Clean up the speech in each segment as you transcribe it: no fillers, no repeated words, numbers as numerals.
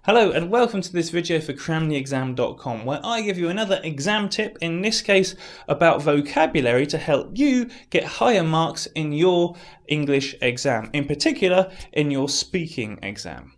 Hello and welcome to this video for cramtheexam.com, where I give you another exam tip, in this case about vocabulary to help you get higher marks in your English exam, in particular in your speaking exam.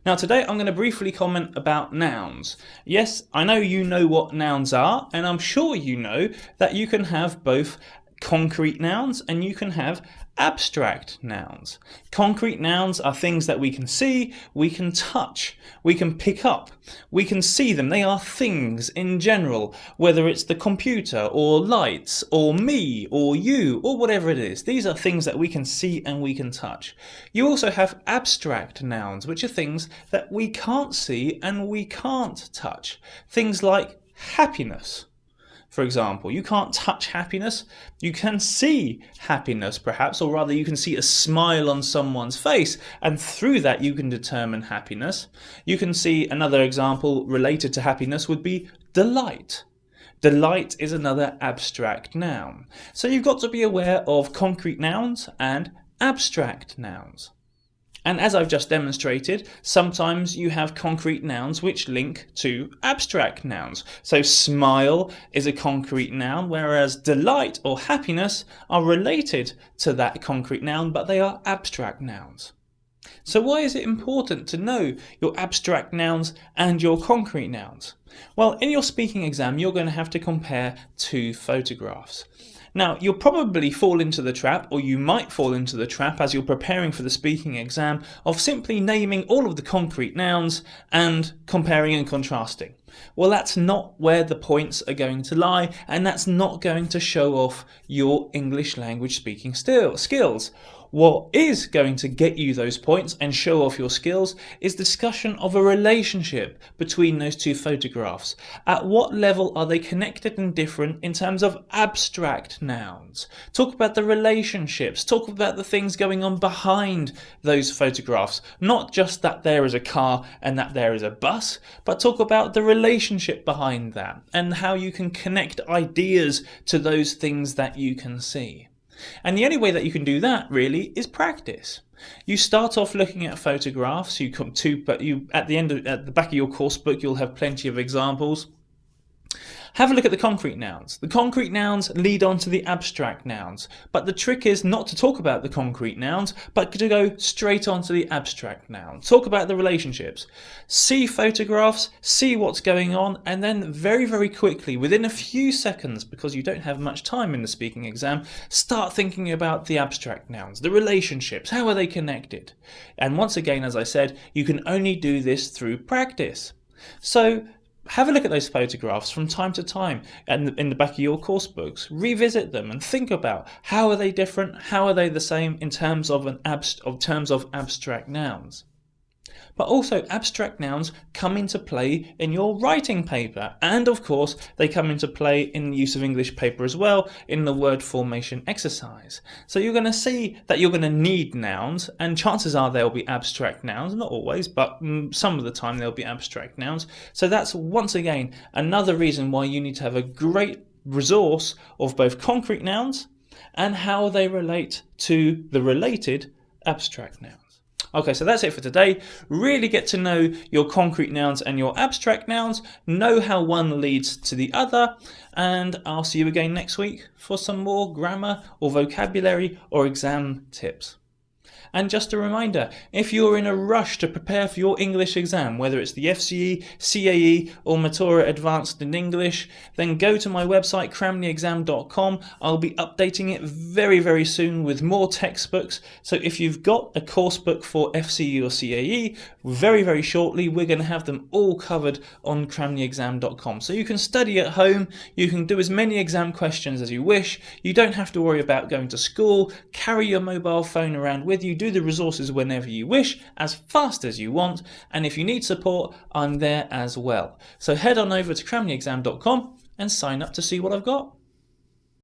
Now today I'm going to briefly comment about nouns. Yes, I know you know what nouns are, and I'm sure you know that you can have both concrete nouns and you can have abstract nouns. Concrete nouns are things that we can see, we can touch, we can pick up, we can see them. They are things in general, whether it's the computer or lights or me or you or whatever it is. These are things that we can see and we can touch. You also have abstract nouns, which are things that we can't see and we can't touch. Things like happiness. For example, you can't touch happiness, you can see happiness perhaps, or rather you can see a smile on someone's face, and through that you can determine happiness. You can see another example related to happiness would be delight. Delight is another abstract noun. So you've got to be aware of concrete nouns and abstract nouns. And as I've just demonstrated, sometimes you have concrete nouns which link to abstract nouns. So smile is a concrete noun, whereas delight or happiness are related to that concrete noun, but they are abstract nouns. So why is it important to know your abstract nouns and your concrete nouns? Well, in your speaking exam, you're going to have to compare two photographs. Now, you'll probably fall into the trap, or you might fall into the trap as you're preparing for the speaking exam, of simply naming all of the concrete nouns and comparing and contrasting. Well, that's not where the points are going to lie, and that's not going to show off your English language speaking skills. What is going to get you those points and show off your skills is discussion of a relationship between those two photographs. At what level are they connected and different in terms of abstract nouns? Talk about the relationships, talk about the things going on behind those photographs. Not just that there is a car and that there is a bus, but talk about the relationship behind that and how you can connect ideas to those things that you can see. And the only way that you can do that really is practice. You start off looking at photographs, you come to, but at the back of your course book you'll have plenty of examples. Have a look at the concrete nouns. The concrete nouns lead on to the abstract nouns, but the trick is not to talk about the concrete nouns, but to go straight on to the abstract nouns. Talk about the relationships. See photographs, see what's going on, and then very, very quickly, within a few seconds, because you don't have much time in the speaking exam, start thinking about the abstract nouns, the relationships, how are they connected? And once again, as I said, you can only do this through practice. So have a look at those photographs from time to time and in the back of your course books. Revisit them and think about how are they different, how are they the same in terms of abstract nouns. But also abstract nouns come into play in your writing paper, and of course they come into play in the use of English paper as well in the word formation exercise. So you're going to see that you're going to need nouns, and chances are they'll be abstract nouns, not always, but some of the time they'll be abstract nouns. So that's once again another reason why you need to have a great resource of both concrete nouns and how they relate to the related abstract nouns. Okay, so that's it for today. Really get to know your concrete nouns and your abstract nouns, know how one leads to the other, and I'll see you again next week for some more grammar or vocabulary or exam tips. And just a reminder, if you're in a rush to prepare for your English exam, whether it's the FCE, CAE or Matura Advanced in English, then go to my website cramtheexam.com. I'll be updating it very, very soon with more textbooks. So if you've got a course book for FCE or CAE, very, very shortly we're going to have them all covered on cramtheexam.com. So you can study at home, you can do as many exam questions as you wish, you don't have to worry about going to school, carry your mobile phone around with you, do the resources whenever you wish, as fast as you want, and if you need support, I'm there as well. So head on over to cramtheexam.com and sign up to see what I've got.